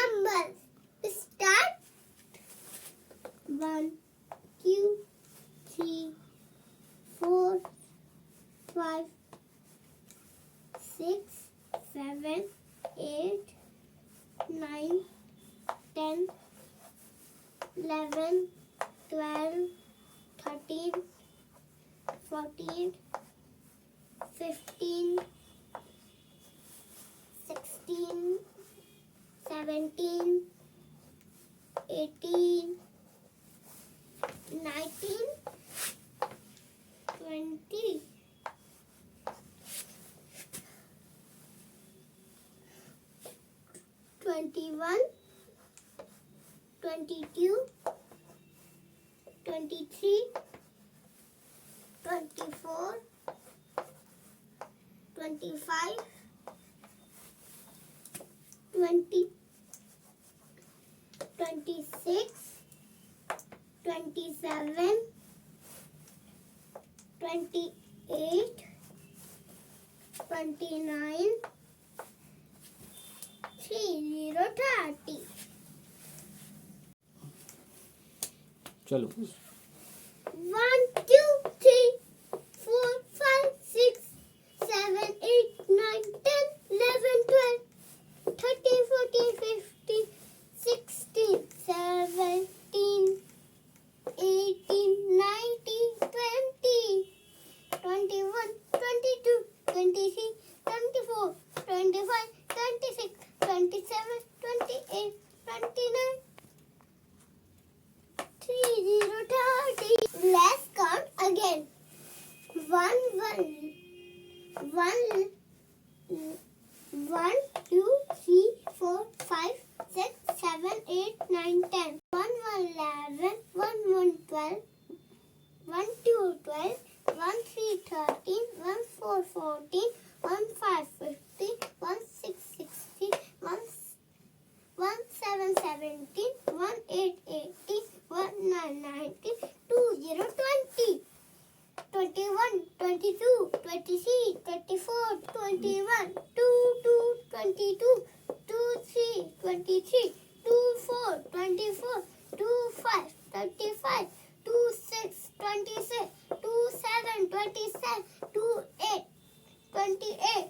numbers. Start. 1, 2, 3, 4, 5, 6, 7, 8, 9, 10, 11, 12, 13, 14, 15, 16, 17, 18, 19, 20, 21, 22, 23, 24, 25, 20, 26, 27, 28, 29, 30, 30. चलो 1, 2, 3, 4, 5, 6, 7, 8, 9, 10, 11, 12, 13, 14, 15, 16, 17, 18, 19, 20, 21, 22, 23, 24, 25, 26, 27, 28, 29, 30, 30. Let's count again. 1, 2, 3, 4, 5, 6, 7, 8, 9, 10. 1, 11, 1, 12, 1, 2, 12, 1, 3, 13, 1, 4, 14, 1, 5, 15, 1, 6, 16, 1, 7, 17, 1, 8, 18, 1, 9, 19, 20, 20. 21, 22, 23, 24, 21, 2, 22, 23, 23, 24, 24, 25, 35, 26, 27, 27, 28, 28,